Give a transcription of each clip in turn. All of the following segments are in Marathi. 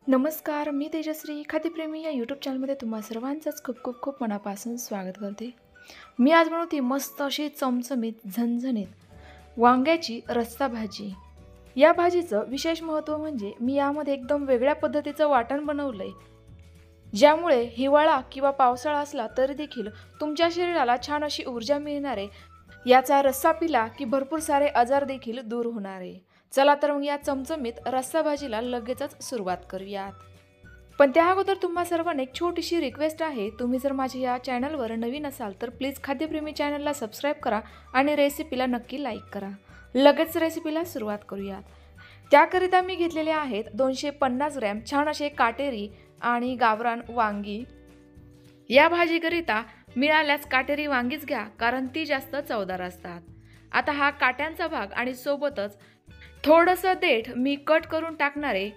नमस्कार, मी तेजश्री खाद्यप्रेमी या यूट्यूब चॅनलमध्ये तुम्हा सर्वांचंच खूप खूप खूप मनापासून स्वागत करते। मी आज बनवते मस्त अशी चमचमीत झणझणीत वांग्याची रस्सा भाजी। या भाजीचं विशेष महत्त्व म्हणजे मी यामध्ये एकदम वेगळ्या पद्धतीचं वाटण बनवलंय, ज्यामुळे हिवाळा किंवा पावसाळा असला तरी देखील तुमच्या शरीराला छान अशी ऊर्जा मिळणार आहे। याचा रस्सा पिला की भरपूर सारे आजार देखील दूर होणार आहे। चला तर मग या चमचमीत रस्सा भाजीला लगेचच सुरुवात करूयात। पण त्या अगोदर तुम्हा सर्वांना एक छोटीशी रिक्वेस्ट आहे, तुम्ही जर माझ्या या चॅनलवर नवीन असाल तर प्लीज खाद्यप्रेमी चॅनलला सबस्क्राईब करा आणि रेसिपीला नक्की लाईक करा। लगेच रेसिपीला सुरुवात करूयात। त्याकरिता मी घेतलेले आहेत 250 ग्रॅम छान असे काटेरी आणि गावरान वांगी। या भाजीकरिता मिळाल्यास काटेरी वांगीच घ्या, कारण ती जास्त चवदार असतात। आता हा काट्यांचा भाग आणि सोबतच थोडंसं देठ मी कट करून टाकणार आहे,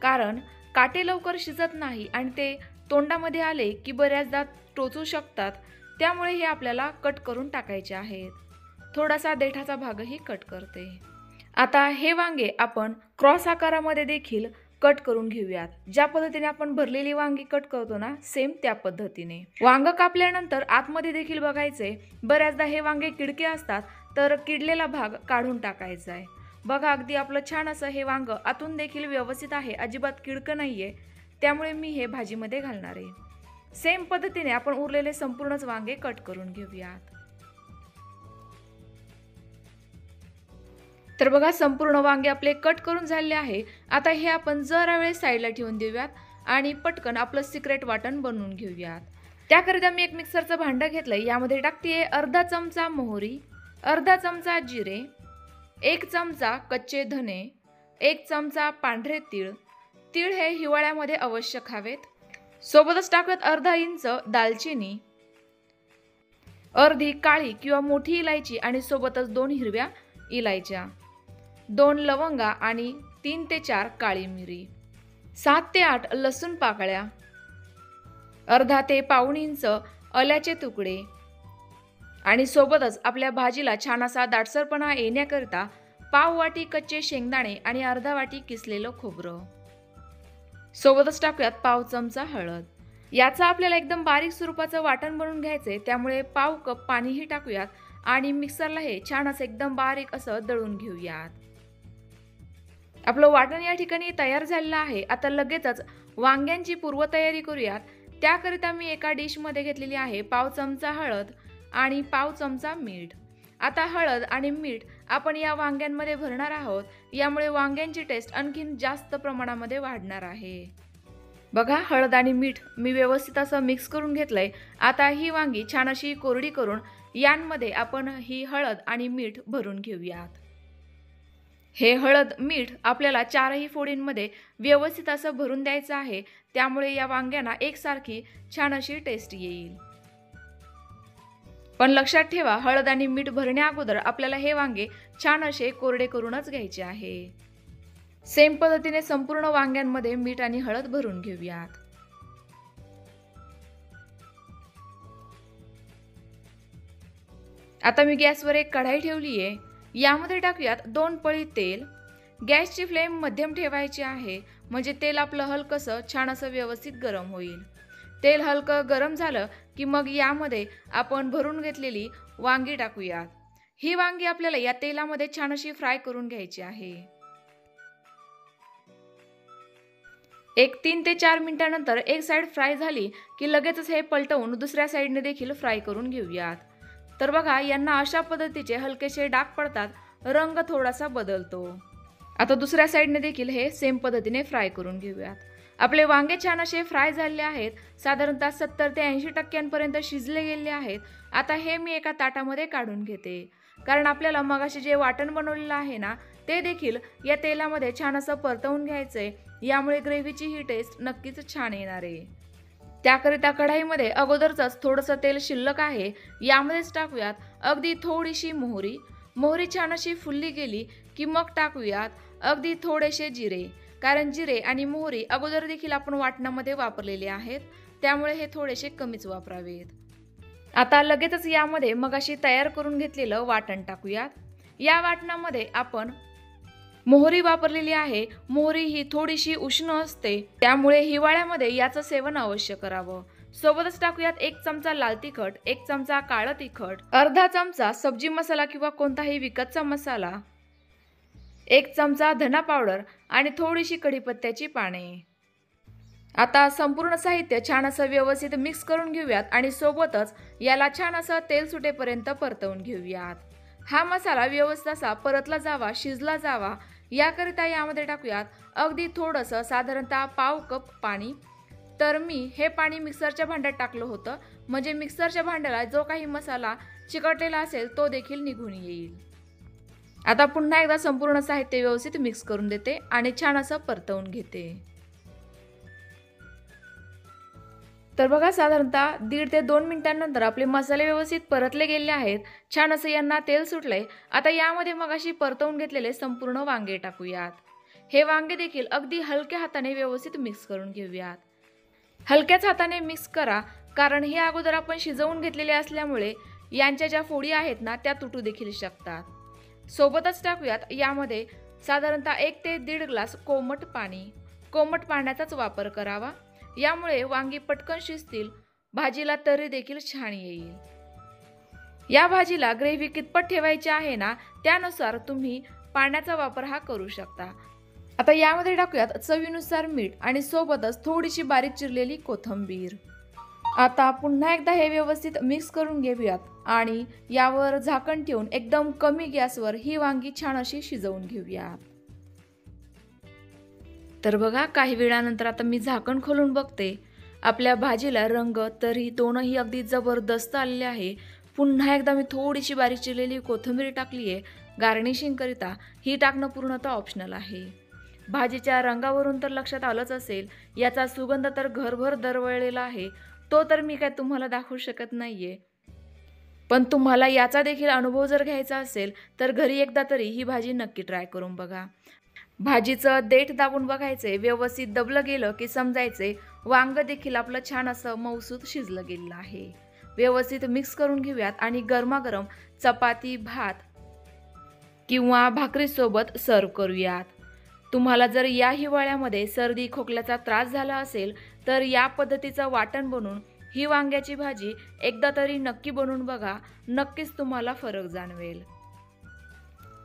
कारण काटे लवकर शिजत नाही आणि ते तोंडामध्ये आले की बऱ्याचदा टोचू शकतात, त्यामुळे हे आपल्याला कट करून टाकायचे आहेत। थोडासा देठाचा भागही कट करते। आता हे वांगे आपण क्रॉस आकारामध्ये देखील कट करून घेऊयात। ज्या पद्धतीने आपण भरलेली वांगी कट करतो ना, सेम त्या पद्धतीने वांग कापल्यानंतर आतमध्ये देखील बघायचे। बऱ्याचदा हे वांगे किडके असतात, तर किडलेला भाग काढून टाकायचा आहे। बघा, अगदी आपलं छान असं हे वांग आतून देखील व्यवस्थित आहे, अजिबात किडकं नाहीये, त्यामुळे मी हे भाजीमध्ये घालणार आहे। सेम पद्धतीने आपण उरलेले संपूर्णच वांगे कट करून घेऊयात। तर बघा, संपूर्ण वांगे आपले कट करून झालेले आहे। आता हे आपण जरा वेळ साईडला ठेवून देऊयात आणि पटकन आपलं सिक्रेट वाटण बनवून घेऊयात। त्याकरिता मी एक मिक्सरचं भांडं घेतलंय, यामध्ये टाकते अर्धा चमचा मोहरी, अर्धा चमचा जिरे, 1 चमचा कच्चे धने, 1 चमचा पांढरे तीळ। तीळ हे हिवाळ्यामध्ये अवश्य खावेत। सोबतच टाकूयात अर्धा इंच दालचिनी, अर्धी काळी किंवा मोठी इलायची आणि सोबतच 2 हिरव्या इलायच्या, 2 लवंगा आणि 3 ते 4 काळी मिरी, 7 ते 8 लसूण पाकळ्या, अर्धा ते पाऊण इंच आल्याचे तुकडे आणि सोबतच आपल्या भाजीला छान असा दाटसरपणा येण्याकरिता पाव वाटी कच्चे शेंगदाणे आणि अर्धा वाटी किसलेलं खोबरं। सोबतच टाकूयात पाव चमचा हळद। याचा आपल्याला एकदम बारीक स्वरूपाचं वाटण बनवून घ्यायचंय, त्यामुळे पाव कप पाणीही टाकूयात आणि मिक्सरला हे छान असं एकदम बारीक असं दळून घेऊयात। आपलं वाटण या ठिकाणी तयार झालेलं आहे। आता लगेचच वांग्यांची पूर्वतयारी करूयात। त्याकरिता मी एका डिशमध्ये घेतलेली आहे पाव चमचा हळद आणि पाव चमचा मीठ। आता हळद आणि मीठ आपण या वांग्यांमध्ये भरणार आहोत, यामुळे वांग्यांची टेस्ट आणखीन जास्त प्रमाणामध्ये वाढणार आहे। बघा, हळद आणि मीठ मी व्यवस्थित असं मिक्स करून घेतलंय। आता ही वांगी छान अशी कोरडी करून यांमध्ये आपण ही हळद आणि मीठ भरून घेऊयात। हे हळद मीठ आपल्याला 4ही फोडींमध्ये व्यवस्थित असं भरून द्यायचं आहे, त्यामुळे या वांग्यांना एकसारखी छान अशी टेस्ट येईल। पण लक्षात ठेवा, हळद आणि मीठ भरण्या अगोदर आपल्याला हे वांगे छान असे कोरडे करूनच घ्यायचे आहे। सेम पद्धतीने संपूर्ण वांग्यांमध्ये मीठ आणि हळद भरून घेऊयात। आता मी गॅसवर एक कढाई ठेवली आहे, यामध्ये टाकूयात 2 पळी तेल। गॅसची फ्लेम मध्यम ठेवायची आहे, म्हणजे तेल आपलं हलकसं छान असं व्यवस्थित गरम होईल। तेल हलकं गरम झालं की मग यामध्ये आपण भरून घेतलेली वांगी टाकूयात। ही वांगी आपल्याला या तेलामध्ये छान अशी फ्राय करून घ्यायची आहे। एक 3 ते 4 मिनिटांनंतर एक साइड फ्राय झाली की लगेचच हे पलटवून दुसऱ्या साइडने देखील फ्राय करून घेऊयात। तर बघा, यांना अशा पद्धतीचे हलकेसे डाग पडतात, रंग थोडासा बदलतो। आता दुसऱ्या साइडने देखील हे सेम पद्धतीने फ्राय करून घेऊयात। आपले वांगे छान असे फ्राय झालेले आहेत, साधारणतः 70 ते 80% शिजले गेलेले आहेत। आता हे मी एका ताटामध्ये काढून घेते, कारण आपल्याला मगाशी जे वाटण बनवलेलं आहे ना, ते देखील या तेलामध्ये छान असं परतवून घ्यायचंय, यामुळे ग्रेव्हीची ही टेस्ट नक्कीच छान येणार आहे। त्याकरिता कढाईमध्ये अगोदरच थोडंसं तेल शिल्लक आहे, यामध्येच टाकूयात अगदी थोडीशी मोहरी। मोहरी छान अशी फुलली गेली की मग टाकूयात अगदी थोडेसे जिरे, कारण जिरे आणि मोहरी अगोदर देखील आपण वाटणामध्ये वापरलेले आहेत, त्यामुळे हे थोडेसे कमीच वापरावेत। आता लगेचच यामध्ये मगाशी तयार करून घेतलेलं वाटण टाकूयात। या वाटणामध्ये आपण मोहरी वापरलेली आहे। मोहरी ही थोडीशी उष्ण असते, त्यामुळे हिवाळ्यामध्ये याचं सेवन अवश्य करावं। सोबतच टाकूयात 1 चमचा लाल तिखट, 1 चमचा काळं तिखट, अर्धा चमचा सब्जी मसाला किंवा कोणताही विकतचा मसाला, 1 चमचा धना पावडर आणि थोडीशी कढीपत्त्याची पाने। आता संपूर्ण साहित्य छान असं व्यवस्थित मिक्स करून घेऊयात आणि सोबतच याला छान असं तेल सुटेपर्यंत परतवून घेऊयात। हा मसाला व्यवस्थित असा परतला जावा, शिजला जावा याकरिता यामध्ये टाकूयात अगदी थोडंसं, साधारणतः पाव कप पाणी। तर मी हे पाणी मिक्सरच्या भांड्यात टाकलं होतं, म्हणजे मिक्सरच्या भांड्याला जो काही मसाला चिकटलेला असेल तो देखील निघून येईल। आता पुन्हा एकदा संपूर्ण साहित्य व्यवस्थित मिक्स करून देते आणि छान असं परतवून घेते। तर बघा, साधारणतः 1.5 ते 2 मिनिटांनंतर आपले मसाले व्यवस्थित परतले गेले आहेत। छान असं यांना तेल सुटलंय। आता यामध्ये मगाशी परतवून घेतलेले संपूर्ण वांगे टाकूयात। हे वांगे देखील अगदी हलक्या हाताने व्यवस्थित मिक्स करून घेऊयात। हलक्याच हाताने मिक्स करा, कारण हे अगोदर आपण शिजवून घेतलेले असल्यामुळे यांच्या ज्या फोडी आहेत ना त्या तुटू देखील शकतात। सोबतच टाकूयात यामध्ये साधारणतः 1 ते 1.5 ग्लास कोमट पाणी। कोमट पाण्याचाच वापर करावा, यामुळे वांगी पटकन शिजतील, भाजीला तरी देखील छान येईल। या भाजीला ग्रेव्ही कितपत ठेवायची आहे ना त्यानुसार तुम्ही पाण्याचा वापर हा करू शकता। आता यामध्ये टाकूयात चवीनुसार मीठ आणि सोबतच थोडीशी बारीक चिरलेली कोथिंबीर। आता पुन्हा एकदा हे व्यवस्थित मिक्स करून घेऊयात आणि यावर झाकण ठेवून एकदम कमी गॅसवर ही वांगी छान अशी शिजवून घेऊयात। तर बघा, काही वेळानंतर आता मी झाकण खोलून बघते। आपल्या भाजीला रंग, तरी दोनही अगदी जबरदस्त आलेले आहे। पुन्हा एकदा मी थोडीशी बारीक चिरलेली कोथिंबीर टाकली आहे गार्निशिंग करिता। ही टाकणं पूर्णतः ऑप्शनल आहे। भाजीच्या रंगावरून तर लक्षात आलंच असेल, याचा सुगंध तर घरभर दरवळलेला आहे। तो तर मी काय तुम्हाला दाखवू शकत नाहीये, पण तुम्हाला याचा देखील अनुभव जर घ्यायचा असेल तर घरी एकदा तरी ही भाजी नक्की ट्राय करून बघा। भाजीचं देठ दाबून बघायचे, व्यवस्थित दबलं गेलं की समजायचे वांग देखील आपलं छान असं मऊसूत शिजलं गेलेलं आहे। व्यवस्थित मिक्स करून घेऊयात आणि गरमागरम चपाती, भात किंवा भाकरीसोबत सर्व करूयात। तुम्हाला जर या हिवाळ्यामध्ये सर्दी खोकल्याचा त्रास झाला असेल तर या पद्धतीचं वाटण बनवून ही वांग्याची भाजी एकदा तरी नक्की बनवून बघा, नक्कीच तुम्हाला फरक जाणवेल।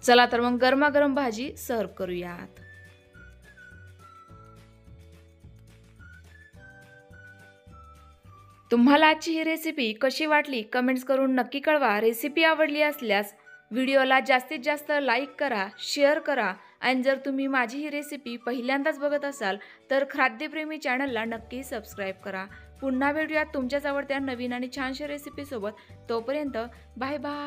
चला तर मग गरमागरम भाजी सर्व करूयात। तुम्हाला आजची ही रेसिपी कशी वाटली कमेंट्स करून नक्की कळवा। रेसिपी आवडली असल्यास व्हिडिओला जास्तीत जास्त लाईक करा, शेअर करा आणि जर तुम्ही माझी ही रेसिपी पहिल्यांदाच बघत असाल तर खाद्यप्रेमी चॅनलला नक्की सबस्क्राईब करा। पुन्हा भेटूयात तुमच्याच आवडत्या नवीन आणि छानशा रेसिपीसोबत। तोपर्यंत बाय बाय।